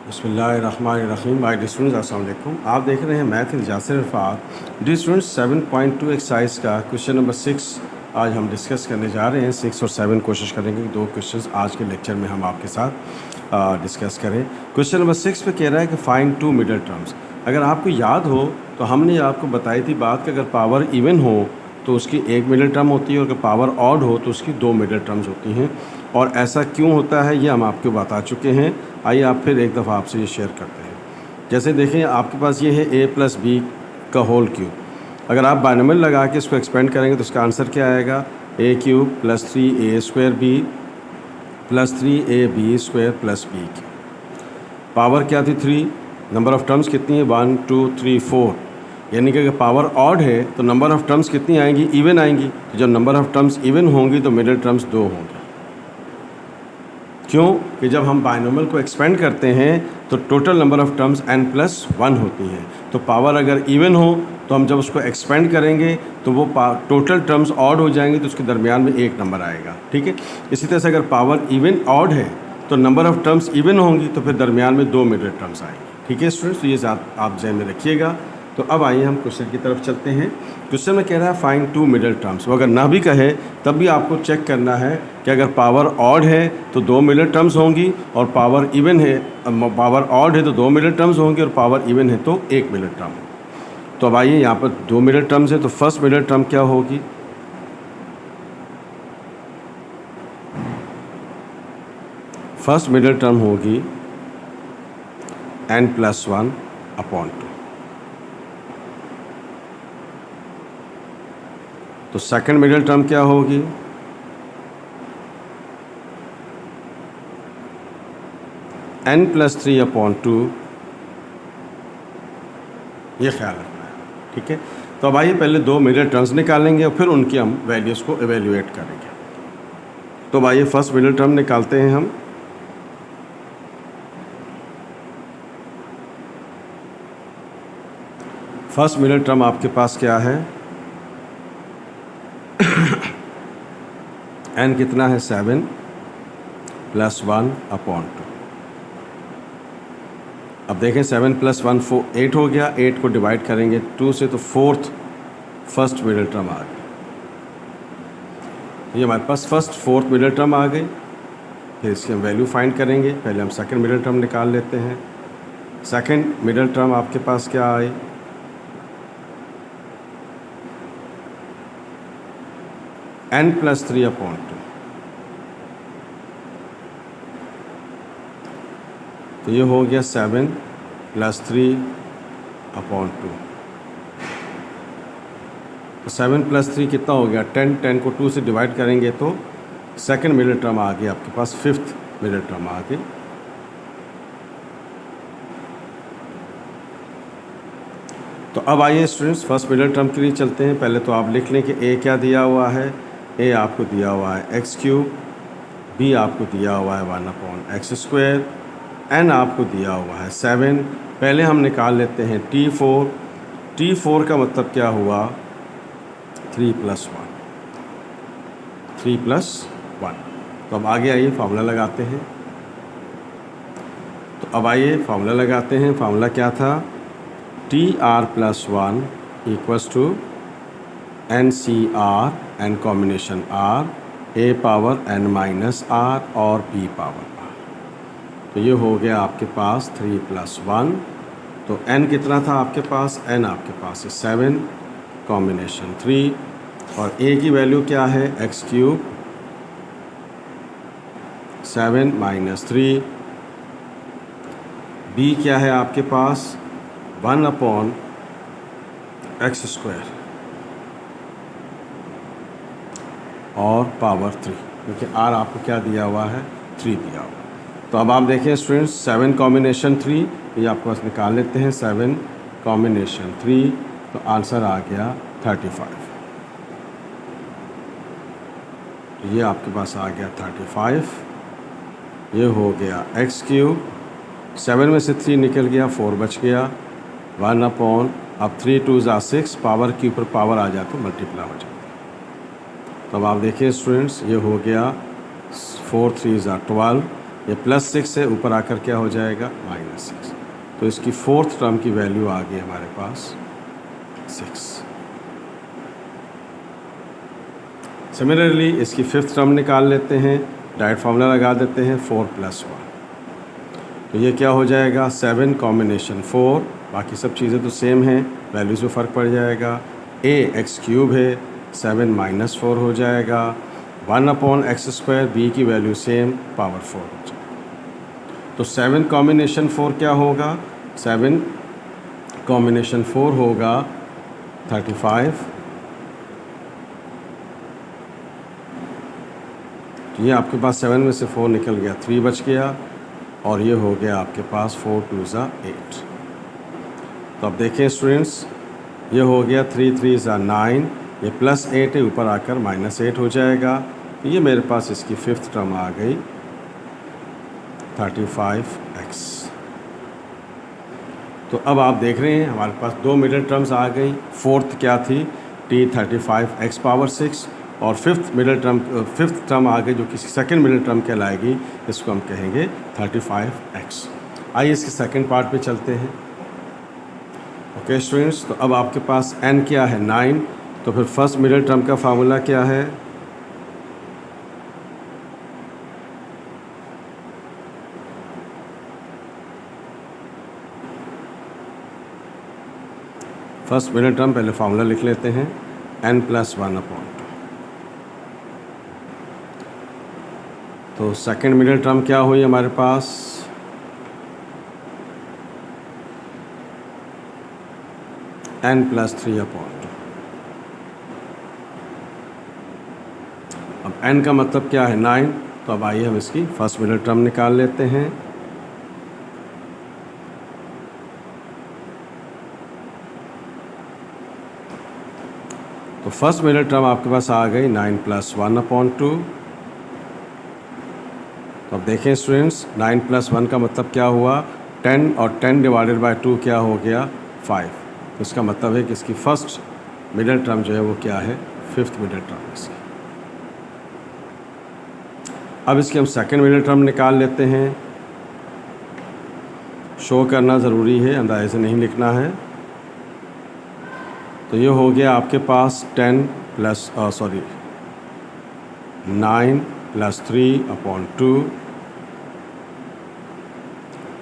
बिस्मिल्लाहिर्रहमानिर्रहीम। My dear students, अस्सलाम वालेकुम। आप देख रहे हैं math with Yasir Rafat. Dear students, 7.2 exercise का क्वेश्चन नंबर 6 आज हम डिस्कस करने जा रहे हैं। 6 और 7 कोशिश करेंगे कि 2 क्वेश्चंस आज के लेक्चर में हम आपके साथ डिस्कस करें। क्वेश्चन नंबर 6 पे कह रहा है कि फाइंड 2 मिडल टर्म्स। अगर आपको याद हो तो हमने आपको बताई थी बात कि अगर पावर इवन हो तो उसकी एक मिडल टर्म होती है और अगर पावर ऑड हो तो उसकी 2 मिडल टर्म्स होती हैं। और ऐसा क्यों होता है ये हम आपको बता चुके हैं। आइए आप फिर एक दफ़ा आपसे ये शेयर करते हैं। जैसे देखें, आपके पास ये है a प्लस बी का होल क्यूब। अगर आप बाइनोमियल लगा के इसको एक्सपेंड करेंगे तो इसका आंसर क्या आएगा? a cube plus 3a square b plus 3ab square plus b cube. Power क्या थी? 3। नंबर ऑफ़ टर्म्स कितनी है? 1 2 3 4। यानी कि अगर पावर ऑड है तो नंबर ऑफ़ टर्म्स कितनी आएंगी? इवन आएंगी। तो जब नंबर ऑफ़ टर्म्स इवन होंगी तो मिडिल टर्म्स 2 होंगी। क्यों? कि जब हम बाइनोमियल को एक्सपेंड करते हैं तो total number of terms n+1 होती हैं। तो पावर अगर इवन हो तो हम जब उसको एक्सपेंड करेंगे तो वो टोटल टर्म्स ऑड हो जाएंगी, तो उसके दरमियान में एक नंबर आएगा। ठीक है। इसी तरह से अगर पावर इवन ऑड है तो नंबर ऑफ़ टर्म्स इवन होंगी तो फिर दरमियान में 2 मिडिल टर्म्स आएंगी। ठीक है स्टूडेंट्स, तो ये आप जहन में रखिएगा। तो अब आइए हम क्वेश्चन की तरफ चलते हैं। क्वेश्चन में कह रहा है फाइंड 2 मिडिल टर्म्स। वो अगर ना भी कहे तब भी आपको चेक करना है कि अगर पावर ऑड है तो 2 मिडिल टर्म्स होंगी और पावर इवन है, पावर ऑड है तो 2 मिडिल टर्म्स होंगी और पावर इवन है तो 1 मिडिल टर्म। तो अब आइए, यहाँ पर 2 मिडिल टर्म्स है तो फर्स्ट मिडिल टर्म क्या होगी? फर्स्ट मिडिल टर्म होगी n+1/2। तो सेकंड मिडिल टर्म क्या होगी? n+3/2। ये ख्याल रखना है। ठीक है। तो अब आइए पहले 2 मिडिल टर्म्स निकालेंगे और फिर उनकी हम वैल्यूज़ को एवेल्यूएट करेंगे। तो अब आइए फर्स्ट मिडिल टर्म निकालते हैं हम। फर्स्ट मिडिल टर्म आपके पास क्या है? n कितना है? 7 + 1/2। अब देखें 7 + 1 8 हो गया। 8 को डिवाइड करेंगे 2 से तो फर्स्ट मिडिल टर्म आ गई। ये हमारे पास फोर्थ मिडिल टर्म आ गई। फिर इसकी हम वैल्यू फाइंड करेंगे। पहले हम सेकंड मिडिल टर्म निकाल लेते हैं। सेकंड मिडिल टर्म आपके पास क्या आई? n+3/2। तो ये हो गया 7 + 3/2। तो 7 + 3 कितना हो गया? 10। 10 को 2 से डिवाइड करेंगे तो सेकंड मिडिल टर्म आ गई आपके पास, फिफ्थ मिडिल टर्म आ गई। तो अब आइए स्टूडेंट्स फर्स्ट मिडिल टर्म के लिए चलते हैं। पहले तो आप लिख लें कि a क्या दिया हुआ है? a आपको दिया हुआ है x3, b आपको दिया हुआ है 1/x², n आपको दिया हुआ है 7। पहले हम निकाल लेते हैं t4। t4 का मतलब क्या हुआ? 3 + 1। 3 + 1। तो अब आगे आइए फार्मूला लगाते हैं। तो अब आइए फार्मूला लगाते हैं। फार्मूला क्या था? tr+1 = NCR, n combination r, a power n-r और b पावर r। तो ये हो गया आपके पास 3 + 1। तो n कितना था आपके पास? n आपके पास है 7 कॉम्बिनेशन 3 और a की वैल्यू क्या है? x3 7 - 3। b क्या है आपके पास? 1/x² और पावर 3, क्योंकि r आपको क्या दिया हुआ है? 3 दिया हुआ। तो अब आप देखें स्टूडेंट्स 7 कॉम्बिनेशन 3, ये आपके पास निकाल लेते हैं। 7 कॉम्बिनेशन 3, तो आंसर आ गया 35। ये आपके पास आ गया 35। ये हो गया x3। 7 में से 3 निकल गया, 4 बच गया। 1/, अब 3 2 = 6, पावर के ऊपर पावर आ जाए तो मल्टीप्लाई हो जाता है। तो अब आप देखिए स्टूडेंट्स, ये हो गया 4 3 = 12। ये +6 है, ऊपर आकर क्या हो जाएगा -6। तो इसकी फोर्थ टर्म की वैल्यू आ गई हमारे पास 6। सिमिलरली इसकी फिफ्थ टर्म निकाल लेते हैं, डायरेक्ट फार्मूला लगा देते हैं 4 + 1। तो ये क्या हो जाएगा 7 कॉम्बिनेशन 4, बाकी सब चीज़ें तो सेम हैं, वैल्यूज़ में फ़र्क पड़ जाएगा। x³ है, 7 - 4 हो जाएगा, 1/x², b की वैल्यू सेम, पावर 4 हो जाएगा। तो 7 कॉम्बिनेशन 4 क्या होगा, 7 कॉम्बिनेशन 4 होगा 35। तो ये आपके पास 7 में से 4 निकल गया, 3 बच गया, और ये हो गया आपके पास 4 × 2 = 8। तो अब देखें स्टूडेंट्स, ये हो गया 3 × 3 = 9, ये +8 है, ऊपर आकर -8 हो जाएगा। तो ये मेरे पास इसकी फिफ्थ टर्म आ गई 35x। तो अब आप देख रहे हैं हमारे पास 2 मिडिल टर्म्स आ गई। फोर्थ क्या थी, t35x⁻6, और फिफ्थ टर्म आ गई जो कि सेकंड मिडिल टर्म कहलाएगी, इसको हम कहेंगे 35x। आइए इसके सेकंड पार्ट पे चलते हैं। ओके स्टूडेंट्स, तो अब आपके पास n क्या है 9, तो फिर फर्स्ट मिडिल टर्म का फार्मूला क्या है, फर्स्ट मिडिल टर्म पहले फार्मूला लिख लेते हैं, n + 1/2। तो सेकंड मिडिल टर्म क्या हुई हमारे पास, n + 3/2। अब n का मतलब क्या है 9, तो अब आइए हम इसकी फर्स्ट मिडिल टर्म निकाल लेते हैं। तो फर्स्ट मिडिल टर्म आपके पास आ गई 9 + 1/2। तो अब देखें स्टूडेंट्स, 9 + 1 का मतलब क्या हुआ, 10, और 10 / 2 क्या हो गया 5। तो इसका मतलब है कि इसकी फर्स्ट मिडिल टर्म जो है वो क्या है, फिफ्थ मिडिल टर्म इसकी। अब इसकी हम सेकंड मिडिल टर्म निकाल लेते हैं। शो करना ज़रूरी है, अंदाजे से नहीं लिखना है। तो ये हो गया आपके पास 9 + 3/2।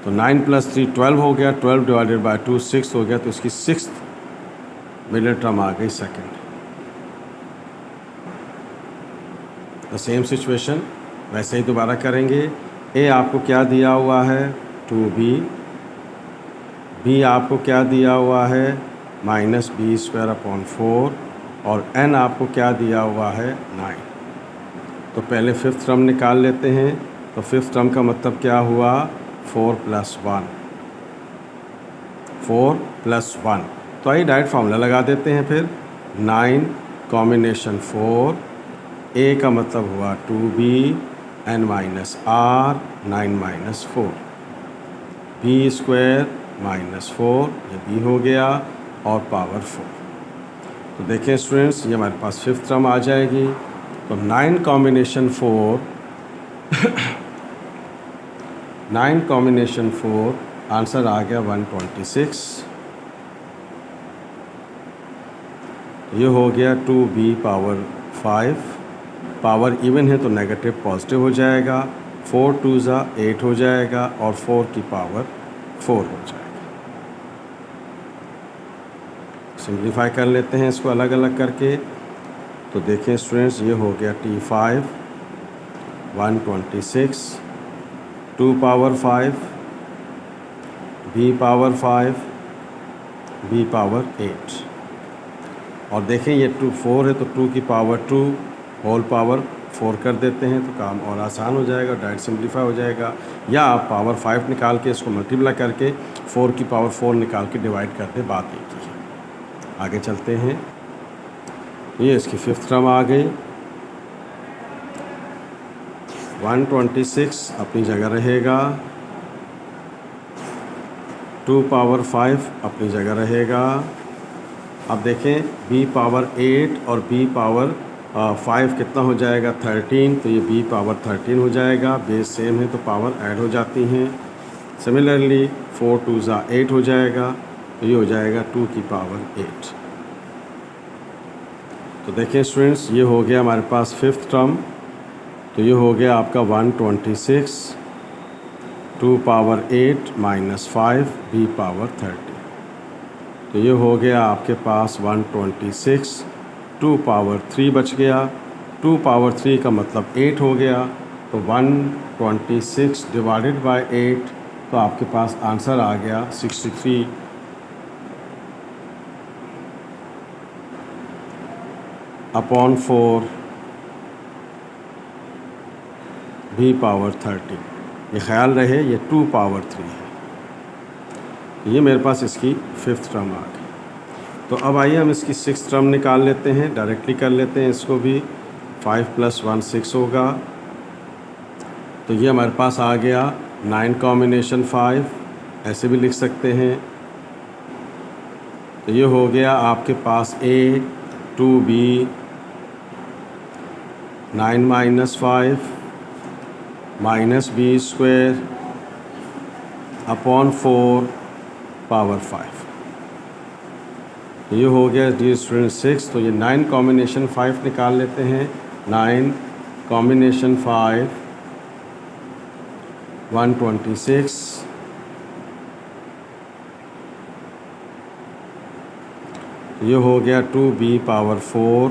तो 9 + 3 12 हो गया, 12 / 2 6 हो गया। तो इसकी सिक्स्थ मिडिल टर्म आ गई सेकंड। द सेम सिचुएशन वैसे ही दोबारा करेंगे। ए आपको क्या दिया हुआ है 2b, b आपको क्या दिया हुआ है -b²/4, और n आपको क्या दिया हुआ है 9। तो पहले फिफ्थ टर्म निकाल लेते हैं। तो फिफ्थ टर्म का मतलब क्या हुआ 4 + 1, 4 + 1। तो आइए डायरेक्ट फार्मूला लगा देते हैं फिर, 9 कॉम्बिनेशन 4, a का मतलब हुआ 2b, n - r, 9 - 4, b² - 4, ये b हो गया, और पावर 4। तो देखें स्टूडेंट्स, ये हमारे पास फिफ्थ टर्म आ जाएगी। तो 9 कॉम्बिनेशन 4 9 कॉम्बिनेशन 4, आंसर आ गया 126। ये हो गया 2b⁵, पावर इवन है तो नेगेटिव पॉजिटिव हो जाएगा, 4 × 2 = 8 हो जाएगा, और 4 की पावर 4 हो जाएगा। सिंप्लीफाई कर लेते हैं इसको अलग अलग करके। तो देखें स्टूडेंट्स, ये हो गया t5 126, 2⁵, b⁵, b⁵8। और देखें ये 4 है तो 2 की पावर 2 होल पावर 4 कर देते हैं, तो काम और आसान हो जाएगा, डायरेक्ट सिंप्लीफाई हो जाएगा। या आप पावर 5 निकाल के इसको मल्टीप्लाई करके 4 की पावर 4 निकाल के डिवाइड कर दे, बात एक ही है। आगे चलते हैं। ये इसकी फिफ्थ टर्म आ गई, 126 अपनी जगह रहेगा, 2⁵ अपनी जगह रहेगा। अब देखें b⁵8 और b⁵ 5 कितना हो जाएगा 13, तो ये b पावर 13 हो जाएगा। बेस सेम है तो पावर ऐड हो जाती हैं। सिमिलरली 4 2 ज़ा 8 हो जाएगा, तो ये हो जाएगा 2 की पावर 8। तो देखिए स्टूडेंट्स, ये हो गया हमारे पास फिफ्थ टर्म। तो ये हो गया आपका 126 2 पावर 8 माइनस 5 b पावर 30। तो ये हो गया आपके पास 126 2 पावर 3 बच गया। 2 पावर 3 का मतलब 8 हो गया, तो 126 डिवाइडेड बाय 8, तो आपके पास आंसर आ गया 63 अपॉन 4 b पावर 30। ये ख्याल रहे ये 2 पावर 3 है। ये मेरे पास इसकी फिफ्थ टर्म आ गई। तो अब आइए हम इसकी सिक्स टर्म निकाल लेते हैं, डायरेक्टली कर लेते हैं इसको भी। 5 + 1 6 होगा। तो ये हमारे पास आ गया 9 कॉम्बिनेशन 5, ऐसे भी लिख सकते हैं। तो ये हो गया आपके पास a 2b 9 minus 5 minus b square upon 4 power 5। ये हो गया डियर स्टूडेंट 6। तो ये 9 कॉम्बिनेशन 5 निकाल लेते हैं। 9 कॉम्बिनेशन 5 126 ये हो गया 2b पावर 4।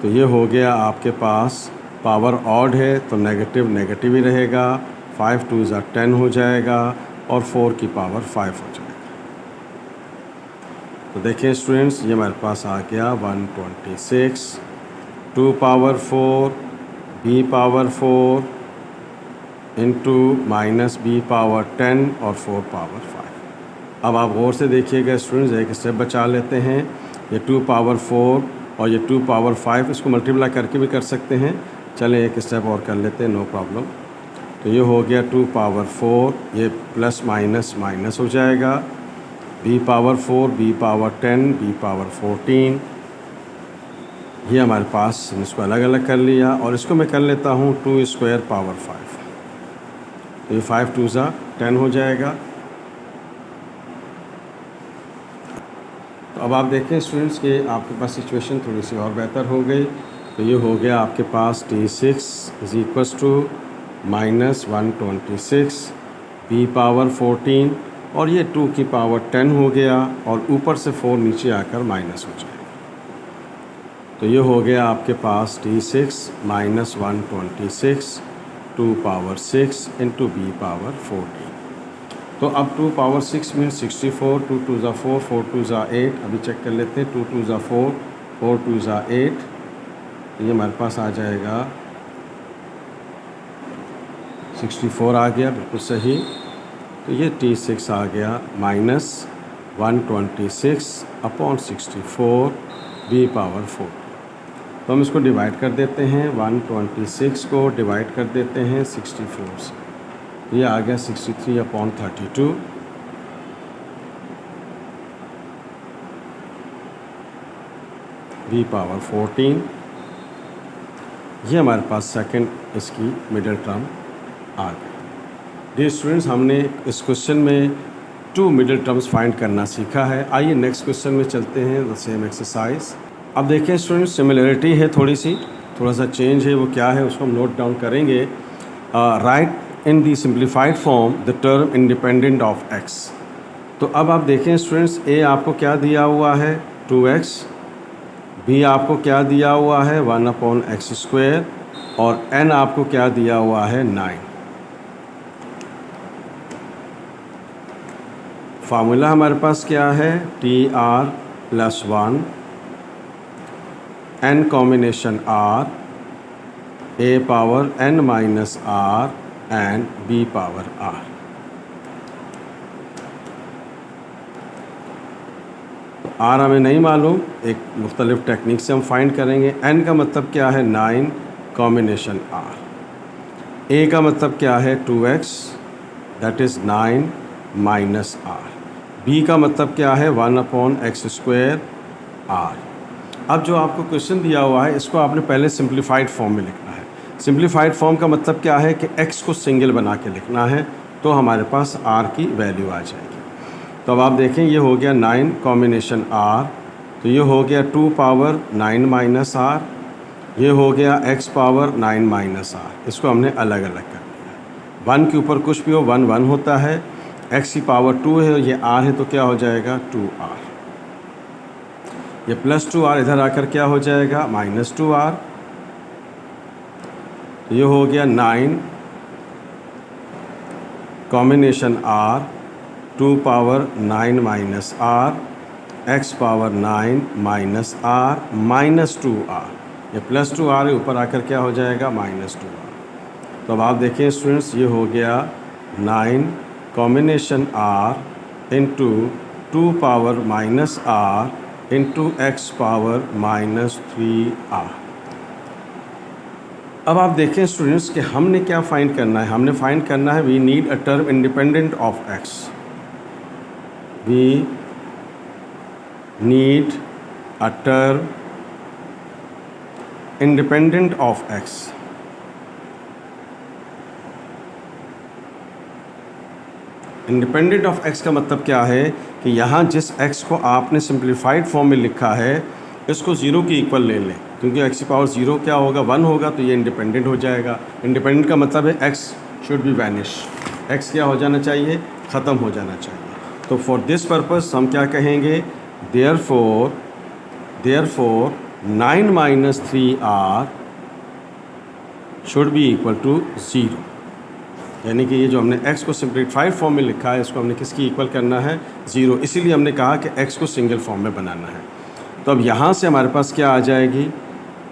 तो ये हो गया आपके पास पावर ऑड है तो नेगेटिव नेगेटिव ही रहेगा। 5 2 ज़ा 10 हो जाएगा और 4 की पावर 5 हो जाएगा। तो देखिए स्टूडेंट्स, ये हमारे पास आ गया 126 2 power 4 b power 4 into minus b power 10 और 4 पावर 5। अब आप गौर से देखिएगा स्टूडेंट्स, एक स्टेप बचा लेते हैं। ये 2 पावर 4 और ये 2 पावर 5, इसको मल्टीप्लाई करके भी कर सकते हैं। चलें एक स्टेप और कर लेते हैं, नो प्रॉब्लम। तो ये हो गया 2 पावर 4, ये प्लस माइनस माइनस हो जाएगा। b power 4 b power 10 b power 14, ये हमारे पास इसको अलग अलग कर लिया। और इसको मैं कर लेता हूँ 2 स्क्वायर पावर 5। तो ये 5 2 ज़ा 10 हो जाएगा। तो अब आप देखें स्टूडेंट्स कि आपके पास सिचुएशन थोड़ी सी और बेहतर हो गई। तो ये हो गया आपके पास T6 is equals to minus 126 b power 14 और ये 2 की पावर 10 हो गया और ऊपर से 4 नीचे आकर माइनस हो जाएगा। तो ये हो गया आपके पास T6 minus 126 2 power 6 into b power 14। तो अब 2 पावर 6 मीन्स 64। 2 2 ज़ा 4 4 2 ज़ा 8। अभी चेक कर लेते हैं। 2 2 ज़ा 4 4 2 ज़ा 8। ये हमारे पास आ जाएगा 64 आ गया, बिल्कुल सही। तो ये T6 आ गया माइनस 126 अपॉन 64 b पावर 4। तो हम इसको डिवाइड कर देते हैं। 126 को डिवाइड कर देते हैं 64 से। ये आ गया 63 अपॉन 32 b पावर 14। ये हमारे पास सेकंड इसकी मिडिल टर्म आ गई। डियर स्टूडेंट्स, हमने इस क्वेश्चन में 2 मिडिल टर्म्स फाइंड करना सीखा है। आइए नेक्स्ट क्वेश्चन में चलते हैं, द सेम एक्सरसाइज। अब देखिए स्टूडेंट्स, सिमिलरिटी है थोड़ी सी, थोड़ा सा चेंज है, वो क्या है उसको हम नोट डाउन करेंगे। Right in the simplified form the term independent of x। तो अब आप देखें स्टूडेंट्स, a आपको क्या दिया हुआ है 2x, b आपको क्या दिया हुआ है 1 अपॉन एक्स स्क्वायर और n आपको क्या दिया हुआ है 9। फार्मूला हमारे पास क्या है TR + 1 n combination r a power n minus r and b power r। तो r हमें नहीं मालूम, एक मुख्तलिफ टेक्निक से हम फाइंड करेंगे। n का मतलब क्या है 9 कॉम्बिनेशन r। a का मतलब क्या है 2x that is 9 minus r। b का मतलब क्या है 1 अपॉन एक्स स्क्वायर r। अब जो आपको क्वेश्चन दिया हुआ है इसको आपने पहले सिंप्लीफाइड फॉर्म में लिखना है। सिंप्लीफाइड फॉर्म का मतलब क्या है कि x को सिंगल बना के लिखना है, तो हमारे पास r की वैल्यू आ जाएगी। तो अब आप देखें ये हो गया 9 कॉम्बिनेशन r, तो ये हो गया 2 पावर 9 माइनस r, ये हो गया x पावर 9 माइनस r। इसको हमने अलग अलग कर दिया। 1 के ऊपर कुछ भी हो 1 1 होता है, x की पावर 2 है, ये r है तो क्या हो जाएगा 2r। ये प्लस 2r इधर आकर क्या हो जाएगा माइनस 2r। ये हो गया 9 combination r, 2 power 9 minus r, x power 9 minus r minus 2r। ये प्लस 2r ऊपर आकर क्या हो जाएगा माइनस 2r। तो अब आप देखें स्टूडेंट्स, ये हो गया 9 combination r into 2 power minus r into x power minus 3r। अब आप देखें स्टूडेंट्स कि हमने क्या फाइंड करना है। हमने फाइंड करना है we need a term independent of x। We need a term independent of x। Independent of x का मतलब क्या है कि यहाँ जिस x को आपने सिंप्लीफाइड फॉर्म में लिखा है इसको ज़ीरो की इक्वल ले लें, क्योंकि x की पावर ज़ीरो क्या होगा 1 होगा, तो ये इंडिपेंडेंट हो जाएगा। इंडिपेंडेंट का मतलब है x should be vanish, x क्या हो जाना चाहिए ख़त्म हो जाना चाहिए। तो फॉर दिस पर्पस हम क्या कहेंगे, therefore 9 minus 3r should be equal to 0। यानी कि ये जो हमने x को सिंप्लीफाइड फॉर्म में लिखा है इसको हमने किसकी इक्वल करना है 0। इसीलिए हमने कहा कि x को सिंगल फॉर्म में बनाना है। तो अब यहाँ से हमारे पास क्या आ जाएगी,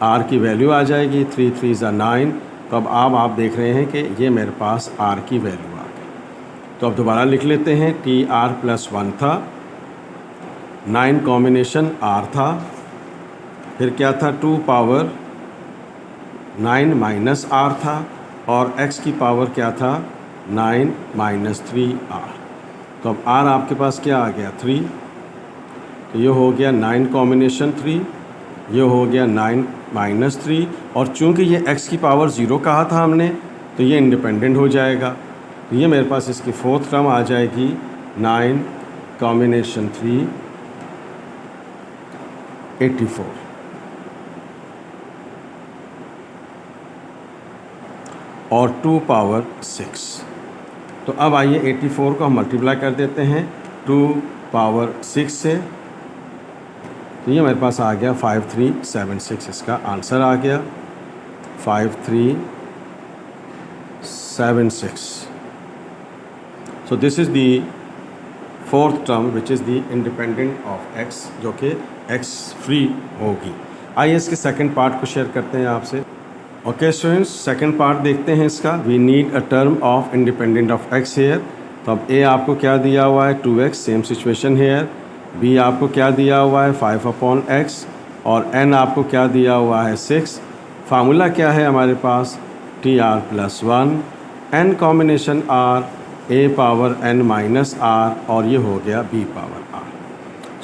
r की वैल्यू आ जाएगी, 3 3 = 9। तो अब आप देख रहे हैं कि ये मेरे पास r की वैल्यू आ गई। तो अब दोबारा लिख लेते हैं, tr + 1 था, 9 कॉम्बिनेशन r था, फिर क्या था 2 पावर 9 माइनस r था, और x की पावर क्या था 9 माइनस 3r। तो अब r आपके पास क्या आ गया 3, तो ये हो गया 9 कॉम्बिनेशन 3, ये हो गया 9 माइनस 3, और चूंकि ये x की पावर 0 कहा था हमने तो ये इंडिपेंडेंट हो जाएगा। तो ये मेरे पास इसकी फोर्थ टर्म आ जाएगी 9 कॉम्बिनेशन 3 84। और 2 पावर 6। तो अब आइए 84 को हम मल्टीप्लाई कर देते हैं 2 पावर 6 से, तो ये मेरे पास आ गया 5376। इसका आंसर आ गया 5376। So this is the fourth term which is the independent of x, जो कि x फ्री होगी। आइए इसके सेकंड पार्ट को शेयर करते हैं आपसे। ओके स्टूडेंट्स, सेकंड पार्ट देखते हैं इसका। We need a term of independent of x here. तो अब a आपको क्या दिया हुआ है 2x, same situation hair. b आपको क्या दिया हुआ है 5/x, और n आपको क्या दिया हुआ है 6। फार्मूला क्या है हमारे पास tr + 1 n combination r, a power n minus r, और ये हो गया b power r।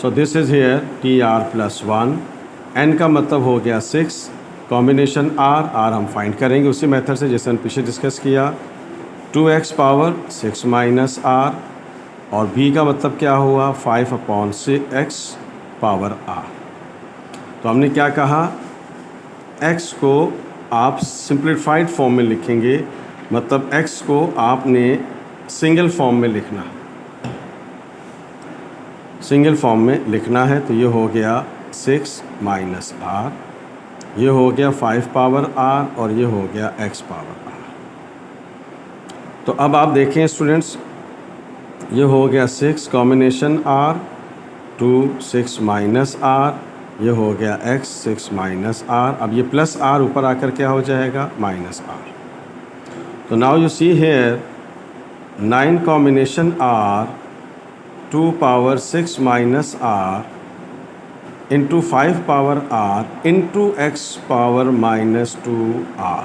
So this is here tr + 1, n का मतलब हो गया 6 कॉम्बिनेशन r हम फाइंड करेंगे उसी मेथड से जैसे हमने पीछे डिस्कस किया, 2x पावर 6 माइनस r, और b का मतलब क्या हुआ 5/6x पावर r। तो हमने क्या कहा, x को आप सिंप्लीफाइड फॉर्म में लिखेंगे, मतलब x को आपने सिंगल फॉर्म में लिखना, सिंगल फॉर्म में लिखना है। तो ये हो गया 6 माइनस r, ये हो गया 5 पावर r, और ये हो गया x पावर r। तो अब आप देखें स्टूडेंट्स, ये हो गया 6 कॉम्बिनेशन r, 2 6 माइनस r, ये हो गया x 6 माइनस r। अब ये प्लस r ऊपर आकर क्या हो जाएगा माइनस r। तो now you see here 9 combination r, 2 power 6 minus r into 5 power r into x power minus 2r।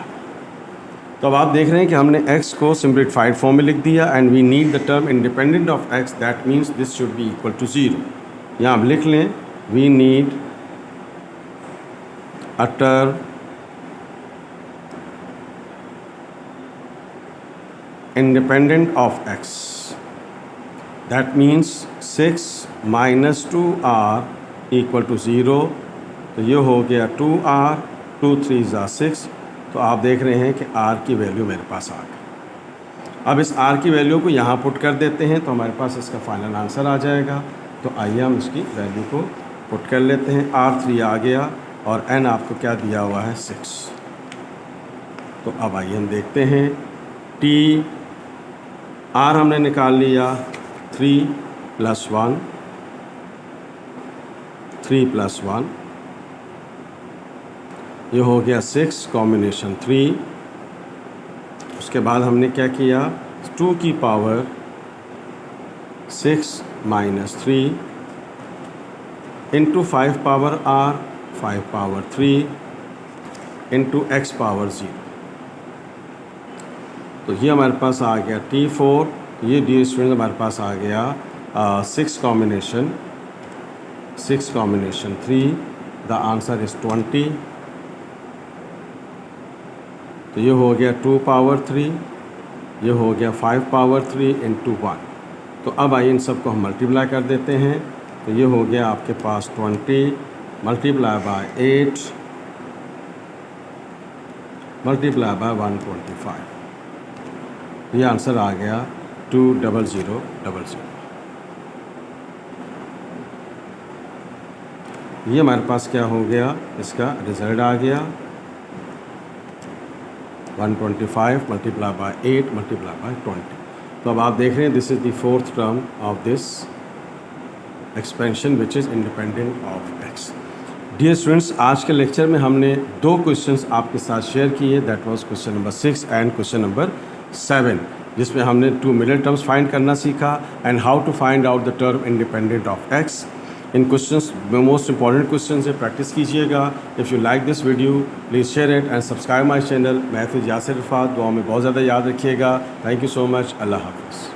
तो अब आप देख रहे हैं कि हमने x को सिंप्लीफाइड फॉर्म में लिख दिया, and we need the term independent of x, that means this should be equal to 0। यहाँ आप लिख लें we need a term independent of x. That means 6 minus 2r equal to 0. तो ये हो गया 2r, 2 3 ज़ा 6. तो आप देख रहे हैं कि r की वैल्यू मेरे पास आ गई। अब इस r की वैल्यू को यहाँ पुट कर देते हैं तो हमारे पास इसका फाइनल आंसर आ जाएगा। तो आइए हम इसकी वैल्यू को पुट कर लेते हैं। r3 आ गया और n आपको क्या दिया हुआ है 6। तो अब आइए हम देखते हैं t r हमने निकाल लिया 3 + 1, 3 + 1, ये हो गया 6 कॉम्बिनेशन 3। उसके बाद हमने क्या किया 2 की power 6 - 3 into 5 power r, 5 power 3 into x power 0। तो ये हमारे पास आ गया T4। ये डी स्टूडेंट हमारे पास आ गया 6 कॉम्बिनेशन 3। The answer is 20। तो ये हो गया 2 पावर 3, ये हो गया 5 पावर 3 इंटू 1। तो अब आइए इन सबको हम मल्टीप्लाई कर देते हैं। तो ये हो गया आपके पास 20 मल्टीप्लाई बाय 8 मल्टीप्लाई बाय 125। ये आंसर आ गया 20000। ये हमारे पास क्या हो गया, इसका रिज़ल्ट आ गया 125 मल्टीप्लाई बाय 8 मल्टीप्लाई बाय 20। तो अब आप देख रहे हैं this is the fourth term of this expansion which is independent of X. Dear students, आज के लेक्चर में हमने 2 क्वेश्चंस आपके साथ शेयर किए। That was question number 6 and question number 7, जिसमें हमने 2 मिडिल टर्म्स फाइंड करना सीखा and how to find out the term independent of X. इन क्वेश्चंस में मोस्ट इंपॉर्टेंट क्वेश्चन से प्रैक्टिस कीजिएगा। If you like this video please share it and subscribe my channel. Math with Yasir Rifat. दुआ में बहुत ज़्यादा याद रखिएगा। Thank you so much. अल्लाह हाफिज़।